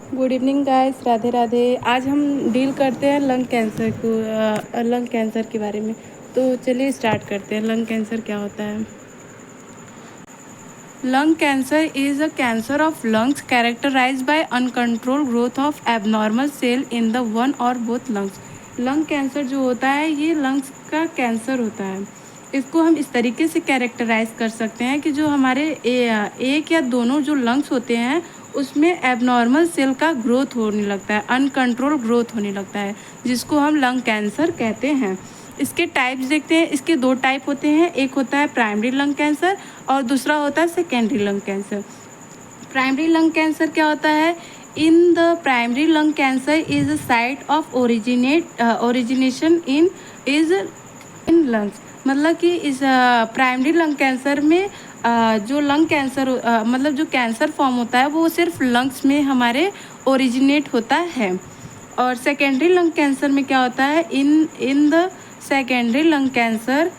Good evening guys, Radhe Radhe. आज हम deal करते हैं लंग कैंसर के बारे में। तो चलिए स्टार्ट करते हैं। लंग कैंसर क्या होता है? Lung cancer is a cancer of lungs characterized by uncontrolled growth of abnormal cell in the one or both lungs. Lung cancer जो होता है ये लंग्स का कैंसर होता है। इसको हम इस तरीके से कैरेक्टराइज कर सकते हैं कि जो हमारे एक या दोनों जो लंग्स होते हैं उसमें एबनॉर्मल सेल का ग्रोथ होने लगता है, अनकंट्रोल ग्रोथ होने लगता है, जिसको हम लंग कैंसर कहते हैं। इसके टाइप्स देखते हैं। इसके दो टाइप होते हैं, एक होता है प्राइमरी लंग कैंसर और दूसरा होता है secondary lung cancer. Primary lung cancer क्या होता है? In the primary lung cancer is a site of origination in lungs. मतलब कि इस प्राइमरी लंग कैंसर में जो लंग कैंसर मतलब जो कैंसर फॉर्म होता है वो सिर्फ लंग्स में हमारे ओरिजिनेट होता है। और सेकेंडरी लंग कैंसर में क्या होता है? In the secondary lung cancer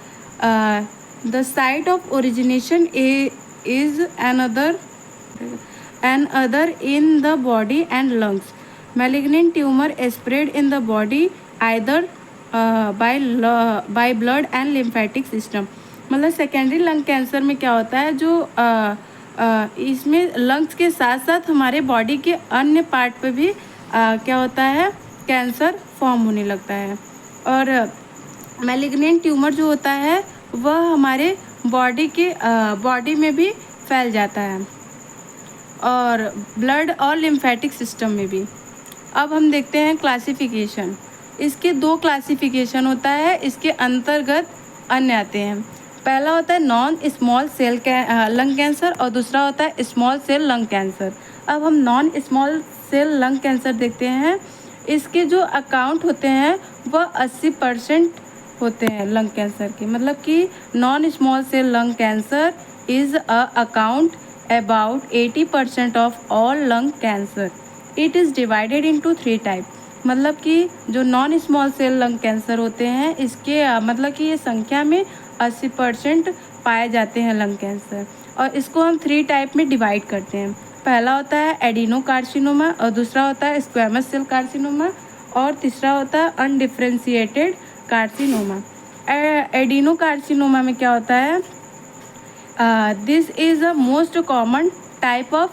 the site of origination is another in the body and lungs. Malignant tumor is spread in the body either by blood and lymphatic system. मतलब secondary lung cancer में क्या होता है, जो इसमें lungs के साथ साथ हमारे बॉडी के अन्य पार्ट पे भी क्या होता है, कैंसर फॉर्म होने लगता है। और मैलिग्नेंट ट्यूमर जो होता है वह हमारे बॉडी में भी फैल जाता है और ब्लड और लिम्फेटिक सिस्टम में भी। अब हम देखते हैं क्लासिफिकेशन। इसके दो क्लासिफिकेशन होता है, इसके अंतर्गत अन्य आते हैं। पहला होता है non small cell lung cancer और दूसरा होता है स्मॉल सेल लंग कैंसर। अब हम non small cell lung cancer देखते हैं। इसके जो अकाउंट होते हैं वह 80% होते हैं लंग कैंसर के। मतलब कि non small cell lung cancer is a account about 80% of all lung cancer. It is divided into 3 type. मतलब कि जो non small cell lung cancer होते हैं इसके मतलब कि ये संख्या में 80% पाए जाते हैं लंग कैंसर, और इसको हम 3 टाइप में डिवाइड करते हैं। पहला होता है एडिनो कार्सिनोमा और दूसरा होता है स्क्वैमस सेल कार्सिनोमा और तीसरा होता है अनडिफ्रेंशिएटेड कार्सिनोमा। एडिनो कार्सिनोमा में क्या होता है? This is the most common type of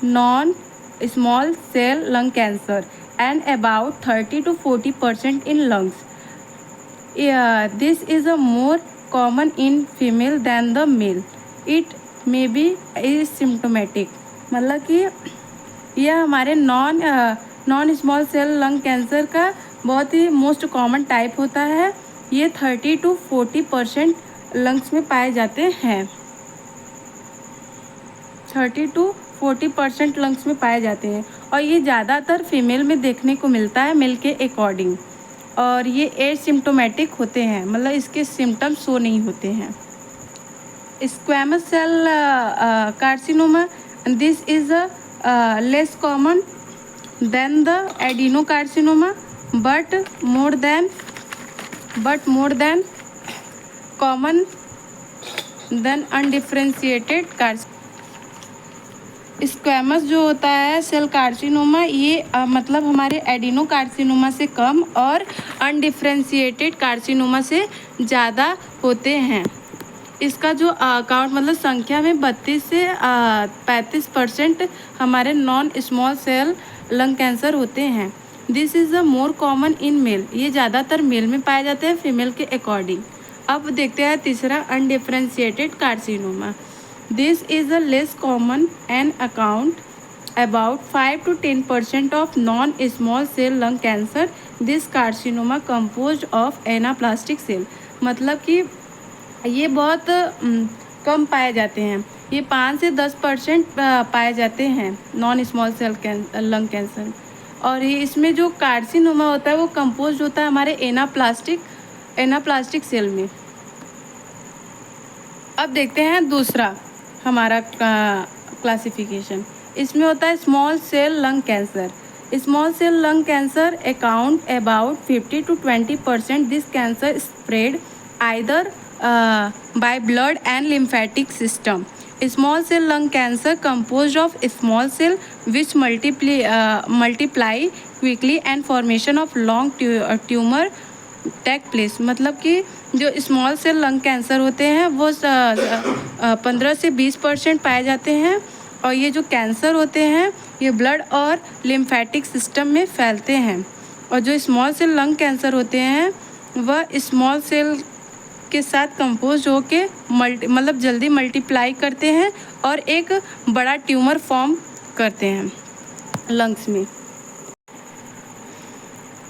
non-small cell lung cancer and about 30 to 40% in lungs. This is a more common in female than the male. It may be asymptomatic. मतलब कि यह हमारे non small cell lung cancer का बहुत ही most common type होता है। ये 30 to 40% lungs में पाए जाते हैं। 30 to 40% लंग्स में पाए जाते हैं और ये ज़्यादातर फीमेल में देखने को मिलता है, मेल के अकॉर्डिंग। और ये एसिम्प्टोमेटिक होते हैं, मतलब इसके सिम्टम्स शो नहीं होते हैं। Squamous cell carcinoma, this is less common than the adeno carcinoma but more than common than undifferentiated carcinoma. Squamous जो होता है सेल कार्सिनोमा ये मतलब हमारे एडिनो कार्सिनोमा से कम और अनडिफ्रेंशिएटेड कार्सिनोमा से ज़्यादा होते हैं। इसका जो अकाउंट मतलब संख्या में 32 से 35% हमारे non small cell lung cancer होते हैं। This is a more common in male, ये ज़्यादातर मेल में पाए जाते हैं फीमेल के अकॉर्डिंग। अब देखते हैं तीसरा undifferentiated carcinoma. This is a less common and account about 5 to 10% of non-small cell lung cancer. This carcinoma composed of anaplastic cell. मतलब कि ये बहुत कम पाए जाते हैं, ये 5 से 10% पाए जाते हैं non small cell lung cancer. और ये इसमें जो कार्सिनोमा होता है वो कंपोज होता है हमारे एनाप्लास्टिक सेल में। अब देखते हैं दूसरा हमारा क्लासिफिकेशन। इसमें होता है small cell lung cancer. Small cell lung cancer account about 50 to 20%. This cancer spread either by blood and lymphatic system. Small cell lung cancer composed of small cell which multiply quickly and formation of long tumor take place. मतलब कि जो small cell lung cancer होते हैं वो 15 से 20% पाए जाते हैं, और ये जो कैंसर होते हैं ये ब्लड और लिम्फेटिक सिस्टम में फैलते हैं। और जो स्मॉल सेल लंग कैंसर होते हैं वह स्मॉल सेल के साथ कंपोज होके मतलब जल्दी मल्टीप्लाई करते हैं और एक बड़ा ट्यूमर फॉर्म करते हैं लंग्स में।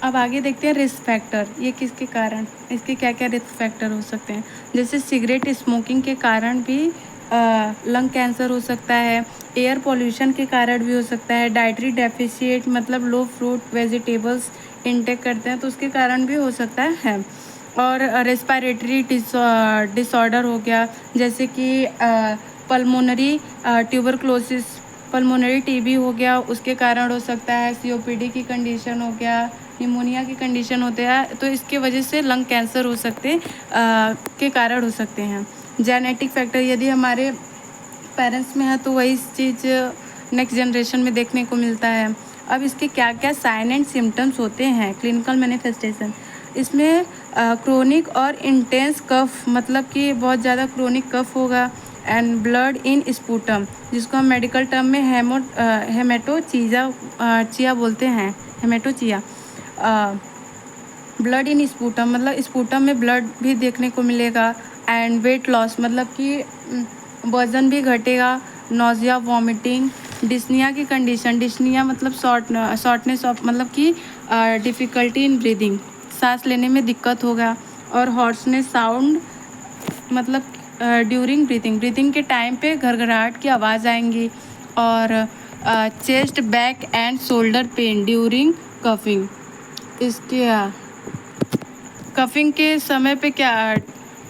अब आगे देखते हैं रिस्क फैक्टर, ये किसके कारण, इसके क्या क्या रिस्क फैक्टर हो सकते हैं। जैसे सिगरेट स्मोकिंग के कारण भी लंग कैंसर हो सकता है, एयर पोल्यूशन के कारण भी हो सकता है, डाइटरी डेफिशिएट मतलब लो फ्रूट वेजिटेबल्स इनटेक करते हैं तो उसके कारण भी हो सकता है। और रेस्पिरेटरी डिसऑर्डर हो गया, जैसे कि पल्मोनरी ट्यूबरक्लोसिस, पल्मोनरी टीबी हो गया, उसके कारण हो सकता है। सीओपीडी की कंडीशन हो गया, निमोनिया की कंडीशन होते हैं, तो इसके वजह से लंग कैंसर हो सकते के कारण हो सकते हैं। जेनेटिक फैक्टर, यदि हमारे पेरेंट्स में है तो वही चीज़ नेक्स्ट जनरेशन में देखने को मिलता है। अब इसके क्या क्या साइन एंड सिम्टम्स होते हैं, क्लिनिकल मैनिफेस्टेशन। इसमें क्रोनिक और इंटेंस कफ, मतलब कि बहुत ज़्यादा क्रोनिक कफ होगा, एंड ब्लड इन स्पूटम, जिसको हम मेडिकल टर्म में हेमेटोचिया बोलते हैं, हेमेटोचिया। ब्लड इन स्पूटम मतलब स्पूटम में ब्लड भी देखने को मिलेगा, एंड वेट लॉस मतलब कि वज़न भी घटेगा, नोजिया, वॉमिटिंग, डिस्निया की कंडीशन, डिस्निया मतलब शॉर्टनेस ऑफ मतलब कि डिफ़िकल्टी इन ब्रीदिंग, सांस लेने में दिक्कत होगा, और हॉर्सनेस साउंड मतलब ड्यूरिंग ब्रीदिंग के टाइम पे घरघराहट की आवाज़ आएंगी, और chest, back and shoulder pain during coughing. इसके कफिंग के समय पे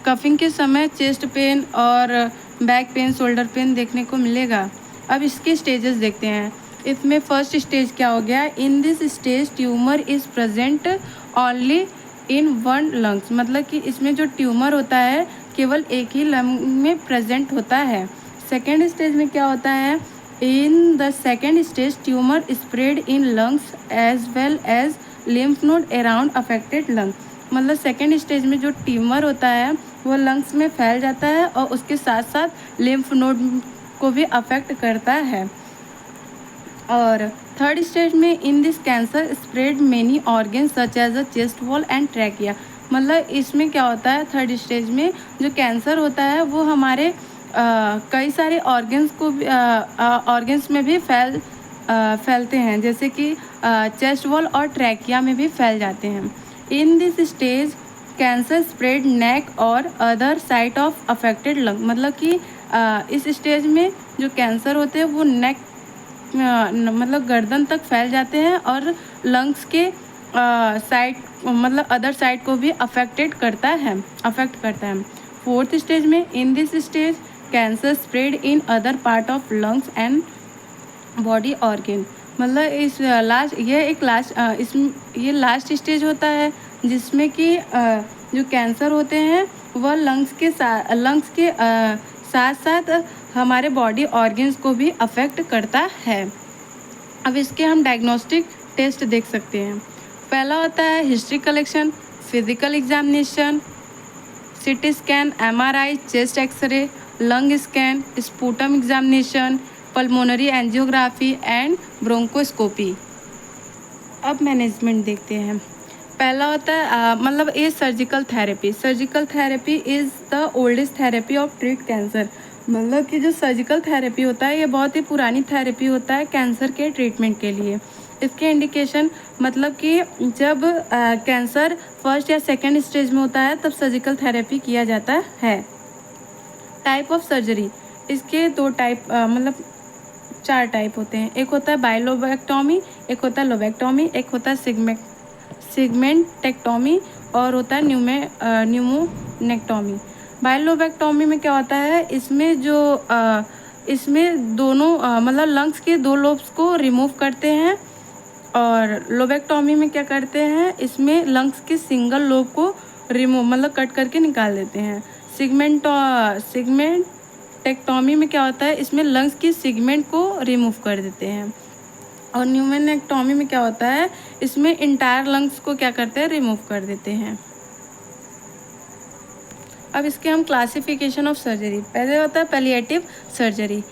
कफिंग के समय चेस्ट पेन और बैक पेन, शोल्डर पेन देखने को मिलेगा। अब इसके स्टेजेस देखते हैं। इसमें फर्स्ट स्टेज क्या हो गया, इन this stage tumour is present only in one lungs, मतलब कि इसमें जो ट्यूमर होता है केवल एक ही लंग में प्रेजेंट होता है। सेकेंड स्टेज में क्या होता है, in the second stage tumor spread in lungs as well as lymph node around affected lung, मतलब सेकेंड स्टेज में जो ट्यूमर होता है वो लंग्स में फैल जाता है और उसके साथ साथ लिम्फ नोड को भी अफेक्ट करता है। और थर्ड स्टेज में in this cancer spread many organs such as a chest wall and trachea, मतलब इसमें क्या होता है, थर्ड स्टेज में जो कैंसर होता है वो हमारे कई सारे ऑर्गन्स में भी फैलते हैं, जैसे कि चेस्ट वॉल और ट्रैकिया में भी फैल जाते हैं। In this stage cancer spread neck और other site of affected lung, मतलब कि इस स्टेज में जो कैंसर होते हैं वो नेक मतलब गर्दन तक फैल जाते हैं और लंग्स के साइड मतलब अदर साइड को भी अफेक्ट करता है। फोर्थ स्टेज में in this stage cancer spread in other part of lungs and body organ, मतलब इस ये लास्ट स्टेज होता है जिसमें कि जो कैंसर होते हैं वह लंग्स के साथ साथ हमारे बॉडी ऑर्गन्स को भी अफेक्ट करता है। अब इसके हम डायग्नोस्टिक टेस्ट देख सकते हैं। पहला होता है history collection, physical examination, CT scan, MRI, chest X-ray, lung scan, sputum examination, pulmonary angiography and bronchoscopy. अब मैनेजमेंट देखते हैं। पहला होता है मतलब ये surgical therapy is the oldest therapy of treat cancer, मतलब कि जो सर्जिकल थेरेपी होता है ये बहुत ही पुरानी थेरेपी होता है कैंसर के ट्रीटमेंट के लिए। इसके इंडिकेशन मतलब कि जब कैंसर फर्स्ट या सेकेंड स्टेज में होता है तब सर्जिकल थेरेपी किया जाता है। टाइप ऑफ सर्जरी, इसके दो टाइप मतलब 4 टाइप होते हैं। एक होता है बाइलोबेक्टोमी, एक होता है लोबेक्टोमी, एक होता है सिगमेंटेक्टोमी और होता है न्यूमोनेक्टोमी। बाइलोबेक्टोमी में क्या होता है, इसमें दोनों मतलब लंग्स के 2 लोब्स को रिमूव करते हैं, और लोबेक्टोमी में क्या करते हैं, इसमें लंग्स के सिंगल लोब को रिमूव मतलब कट करके निकाल देते हैं। टेक्टोमी में क्या होता है, इसमें लंग्स की सेगमेंट को रिमूव कर देते हैं। और न्यूमेनेक्टोमी में क्या होता है, इसमें इंटायर लंग्स को क्या करते हैं, रिमूव कर देते हैं। अब इसके हम क्लासिफिकेशन ऑफ सर्जरी, पहले होता है palliative surgery.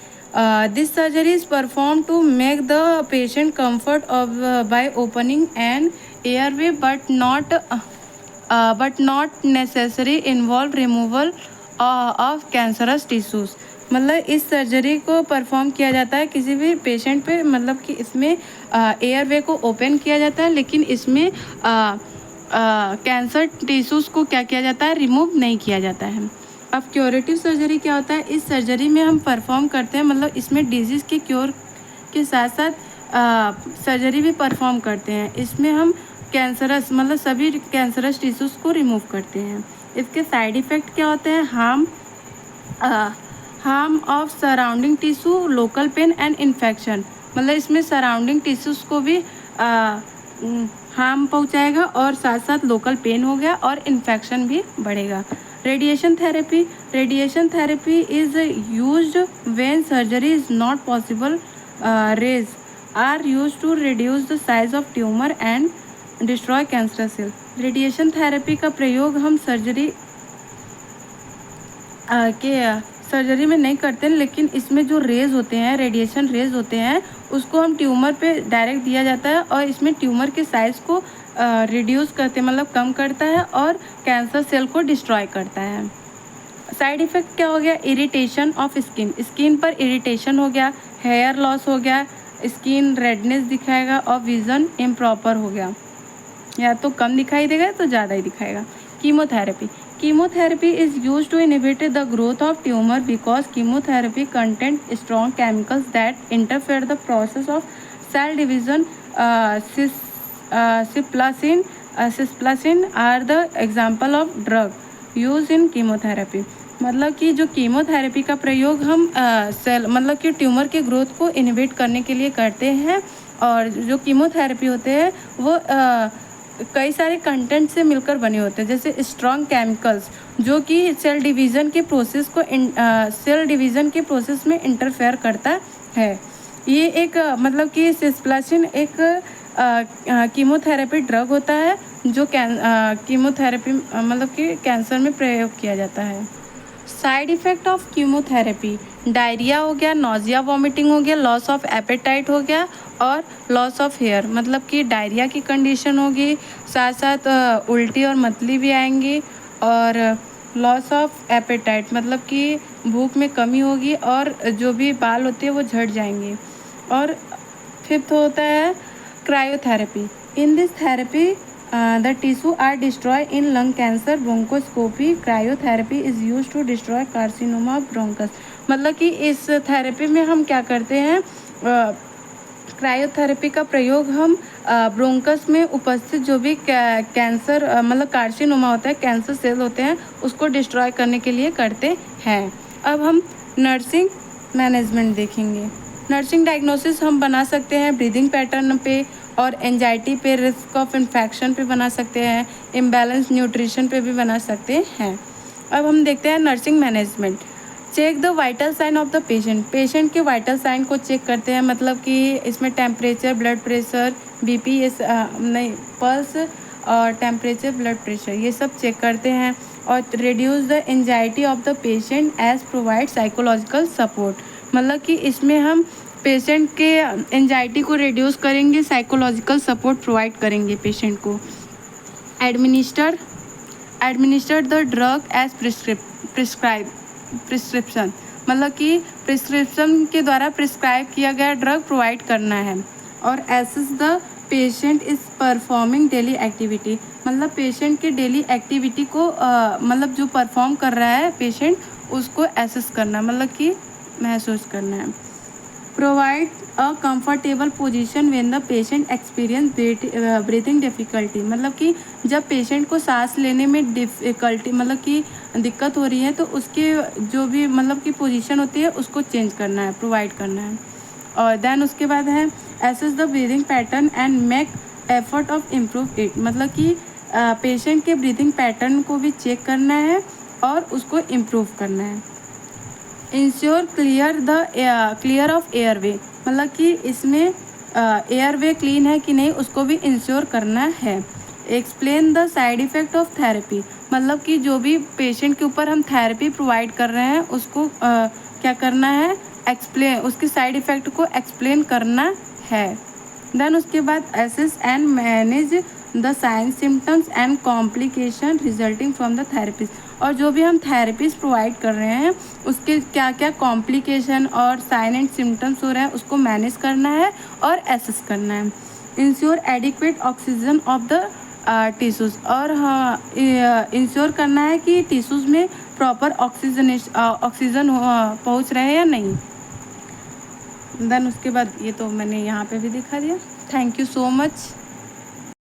This surgery is perform to make the patient comfort of by opening an airway but not necessary involve removal of cancerous tissues. मतलब इस सर्जरी को परफॉर्म किया जाता है किसी भी पेशेंट पे, मतलब कि इसमें एयरवे को ओपन किया जाता है, लेकिन इसमें कैंसर टिश्यूज को क्या किया जाता है, रिमूव नहीं किया जाता है। अब क्योरेटिव सर्जरी क्या होता है, इस सर्जरी में हम परफॉर्म करते हैं, मतलब इसमें डिजीज़ के क्योर के साथ साथ सर्जरी भी परफॉर्म करते हैं। इसमें हम कैंसरस मतलब सभी कैंसरस टिश्यूज को रिमूव करते हैं। इसके साइड इफ़ेक्ट क्या होते हैं, harm of surrounding tissue, local pain and infection. मतलब इसमें सराउंडिंग टिश्यूज को भी हार्म पहुंचाएगा और साथ साथ लोकल पेन हो गया और इन्फेक्शन भी बढ़ेगा। Radiation therapy is used when surgery is not possible. Rays are used to reduce the size of tumor and destroy cancer cell. Radiation therapy का प्रयोग हम सर्जरी में नहीं करते, लेकिन इसमें जो रेज होते हैं, रेडिएशन रेज होते हैं, उसको हम ट्यूमर पे डायरेक्ट दिया जाता है और इसमें ट्यूमर के साइज़ को रिड्यूस करते मतलब कम करता है और कैंसर सेल को डिस्ट्रॉय करता है। साइड इफ़ेक्ट क्या हो गया, इरिटेशन ऑफ स्किन पर इरिटेशन हो गया, हेयर लॉस हो गया, स्किन रेडनेस दिखाएगा और विज़न इम्प्रॉपर हो गया, या तो कम दिखाई देगा तो ज़्यादा ही दिखाएगा। Chemotherapy is used to inhibit the growth of tumor because chemotherapy contains strong chemicals that interfere the process of cell division. Cisplatin are the example of drug used in chemotherapy. मतलब कि जो कीमोथेरेपी का प्रयोग हम cell मतलब कि tumour के growth को इनहिबिट करने के लिए करते हैं, और जो कीमोथेरेपी होते हैं वो कई सारे कंटेंट से मिलकर बने होते हैं, जैसे स्ट्रॉन्ग केमिकल्स जो कि सेल डिवीज़न के प्रोसेस में इंटरफेयर करता है। ये एक मतलब कि सिस्प्लाटिन एक कीमोथेरेपी ड्रग होता है जो कीमोथेरेपी मतलब कि कैंसर में प्रयोग किया जाता है। Side effect of chemotherapy, diarrhoea हो गया, नोजिया वॉमिटिंग हो गया, लॉस ऑफ एपेटाइट हो गया और लॉस ऑफ हेयर। मतलब कि डायरिया की कंडीशन होगी, साथ साथ उल्टी और मतली भी आएंगी, और लॉस ऑफ एपेटाइट मतलब कि भूख में कमी होगी और जो भी बाल होते हैं वो झड़ जाएंगे। और फिफ्थ होता है cryotherapy. In this therapy the tissue are destroyed in lung cancer bronchoscopy. Cryotherapy is used to destroy carcinoma of bronchus. मतलब कि इस थेरेपी में हम क्या करते हैं, क्रायोथेरेपी का प्रयोग हम ब्रोंकस में उपस्थित जो भी कैंसर मतलब कार्सिनोमा होता है, कैंसर सेल होते हैं, उसको डिस्ट्रॉय करने के लिए करते हैं। अब हम नर्सिंग मैनेजमेंट देखेंगे। नर्सिंग डायग्नोसिस हम बना सकते हैं ब्रीदिंग पैटर्न पे और एंजाइटी पे, रिस्क ऑफ इन्फेक्शन पे बना सकते हैं, इम्बैलेंस न्यूट्रिशन पे भी बना सकते हैं। अब हम देखते हैं nursing management. Check the vital sign of the patient के वाइटल साइन को चेक करते हैं, मतलब कि इसमें temperature, blood pressure, BP pulse और टेम्परेचर, ब्लड प्रेशर ये सब चेक करते हैं। और reduce the anxiety of the patient as provide psychological support. मतलब कि इसमें हम पेशेंट के एंजाइटी को रिड्यूस करेंगे, साइकोलॉजिकल सपोर्ट प्रोवाइड करेंगे पेशेंट को। Administer the drug as prescription, मतलब कि प्रिस्क्रिप्शन के द्वारा प्रिस्क्राइब किया गया ड्रग प्रोवाइड करना है। और assess the patient is performing daily activity, मतलब पेशेंट के डेली एक्टिविटी को मतलब जो परफॉर्म कर रहा है पेशेंट उसको एसेस करना, मतलब कि महसूस करना है। Provide a comfortable position when the patient experience breathing difficulty, मतलब कि जब पेशेंट को सांस लेने में डिफ़िकल्टी मतलब कि दिक्कत हो रही है तो उसके जो भी मतलब कि पोजीशन होती है उसको चेंज करना है, प्रोवाइड करना है। और देन उसके बाद है assess the breathing pattern and make effort of improve it, मतलब कि पेशेंट के ब्रीदिंग पैटर्न को भी चेक करना है और उसको इम्प्रूव करना है। इंश्योर क्लियर ऑफ एयरवे, मतलब कि इसमें एयरवे क्लीन है कि नहीं उसको भी इंश्योर करना है। Explain the side effect of therapy, मतलब कि जो भी पेशेंट के ऊपर हम थेरेपी प्रोवाइड कर रहे हैं उसको क्या करना है, एक्सप्लेन, उसके साइड इफ़ेक्ट को एक्सप्लेन करना है। देन उसके बाद assess and manage the sign symptoms and complication resulting from the therapist, और जो भी हम थेरेपीज प्रोवाइड कर रहे हैं उसके क्या क्या कॉम्प्लिकेशन और साइन एंड सिम्टम्स हो रहे हैं उसको मैनेज करना है और एसेस करना है। Ensure adequate oxygen of the tissues, और हाँ इंश्योर करना है कि टिश्यूज़ में प्रॉपर ऑक्सीजन पहुँच रहे हैं या नहीं। देन उसके बाद ये तो मैंने यहाँ पे भी दिखा दिया। Thank you so much.